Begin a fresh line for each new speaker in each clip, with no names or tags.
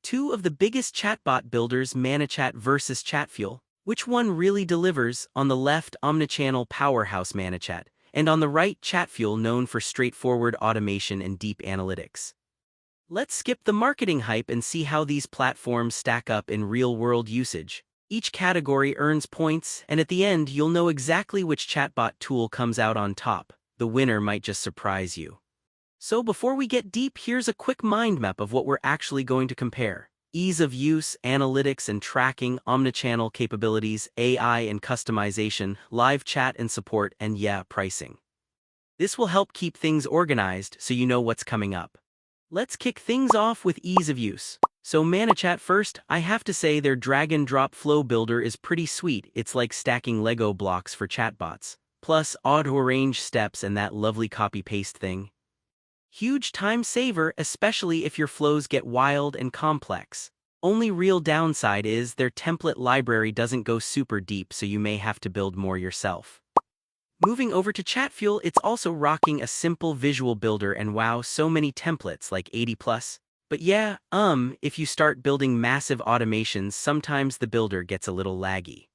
Two of the biggest chatbot builders, ManyChat versus Chatfuel. Which one really delivers? On the left, omnichannel powerhouse ManyChat, and on the right, Chatfuel, known for straightforward automation and deep analytics. Let's skip the marketing hype and see how these platforms stack up in real-world usage. Each category earns points, and at the end, you'll know exactly which chatbot tool comes out on top. The winner might just surprise you. So before we get deep, here's a quick mind map of what we're actually going to compare. Ease of use, analytics and tracking, omnichannel capabilities, AI and customization, live chat and support, and yeah, pricing. This will help keep things organized so you know what's coming up. Let's kick things off with ease of use. So ManyChat first, I have to say their drag-and-drop flow builder is pretty sweet. It's like stacking Lego blocks for chatbots. Plus, auto-arrange steps and that lovely copy-paste thing. Huge time saver, especially if your flows get wild and complex. Only real downside is their template library doesn't go super deep, so you may have to build more yourself. Moving over to Chatfuel, it's also rocking a simple visual builder and wow, so many templates, like 80 plus. But yeah, if you start building massive automations, sometimes the builder gets a little laggy.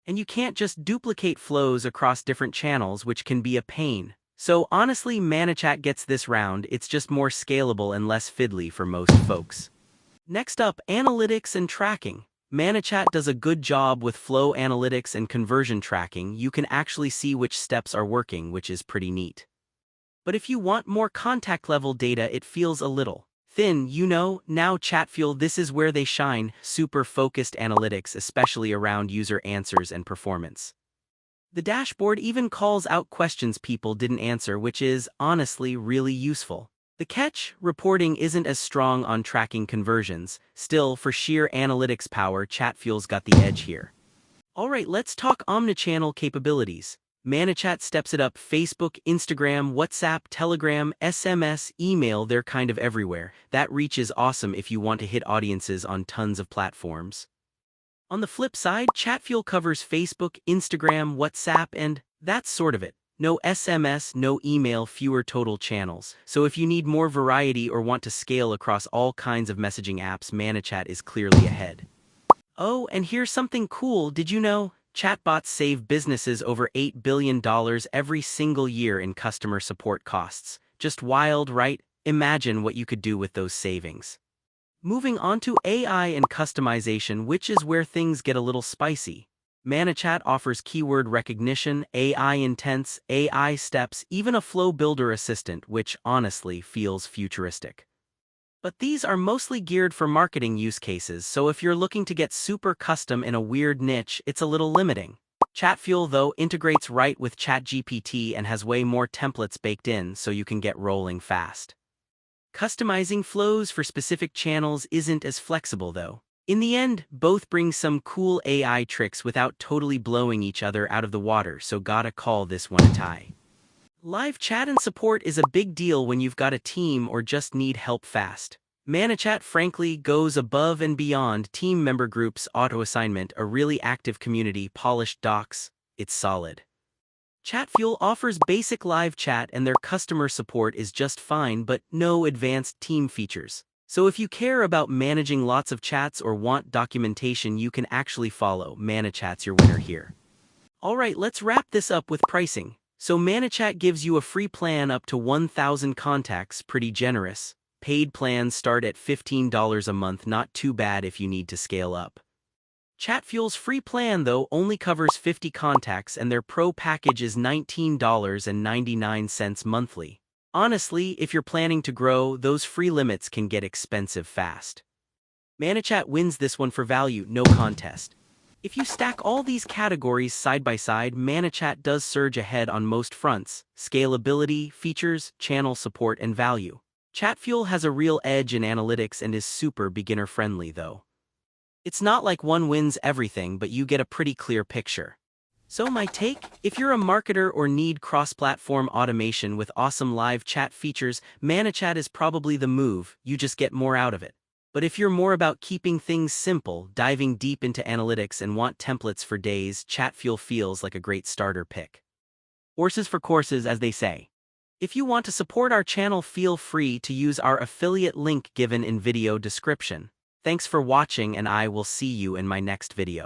And you can't just duplicate flows across different channels, which can be a pain. So honestly, ManyChat gets this round. It's just more scalable and less fiddly for most folks. Next up, analytics and tracking. ManyChat does a good job with flow analytics and conversion tracking. You can actually see which steps are working, which is pretty neat. But if you want more contact level data, it feels a little thin, Now Chatfuel, this is where they shine, super focused analytics, especially around user answers and performance. The dashboard even calls out questions people didn't answer, which is, honestly, really useful. The catch, reporting isn't as strong on tracking conversions. Still, for sheer analytics power, Chatfuel's got the edge here. Alright, let's talk omnichannel capabilities. ManyChat steps it up. Facebook, Instagram, WhatsApp, Telegram, SMS, email, they're kind of everywhere. That reach is awesome if you want to hit audiences on tons of platforms. On the flip side, Chatfuel covers Facebook, Instagram, WhatsApp, and that's sort of it. No SMS, no email, fewer total channels. So if you need more variety or want to scale across all kinds of messaging apps, ManyChat is clearly ahead. Oh, and here's something cool. Did you know? Chatbots save businesses over $8 billion every single year in customer support costs. Just wild, right? Imagine what you could do with those savings. Moving on to AI and customization, which is where things get a little spicy. ManyChat offers keyword recognition, AI intents, AI steps, even a flow builder assistant, which honestly feels futuristic. But these are mostly geared for marketing use cases, so if you're looking to get super custom in a weird niche, it's a little limiting. Chatfuel, though, integrates right with ChatGPT and has way more templates baked in, so you can get rolling fast. Customizing flows for specific channels isn't as flexible, though. In the end, both bring some cool AI tricks without totally blowing each other out of the water, so gotta call this one a tie. Live chat and support is a big deal when you've got a team or just need help fast. ManyChat frankly goes above and beyond. Team member groups, auto-assignment, a really active community, polished docs, it's solid. Chatfuel offers basic live chat and their customer support is just fine, but no advanced team features. So if you care about managing lots of chats or want documentation you can actually follow, ManyChat's your winner here. Alright, let's wrap this up with pricing. So ManyChat gives you a free plan up to 1,000 contacts, pretty generous. Paid plans start at $15 a month, not too bad if you need to scale up. Chatfuel's free plan, though, only covers 50 contacts and their pro package is $19.99 monthly. Honestly, if you're planning to grow, those free limits can get expensive fast. ManyChat wins this one for value, no contest. If you stack all these categories side by side, ManyChat does surge ahead on most fronts: scalability, features, channel support, and value. Chatfuel has a real edge in analytics and is super beginner-friendly, though. It's not like one wins everything, but you get a pretty clear picture. So my take, if you're a marketer or need cross-platform automation with awesome live chat features, ManyChat is probably the move. You just get more out of it. But if you're more about keeping things simple, diving deep into analytics, and want templates for days, Chatfuel feels like a great starter pick. Horses for courses, as they say. If you want to support our channel, feel free to use our affiliate link given in video description. Thanks for watching and I will see you in my next video.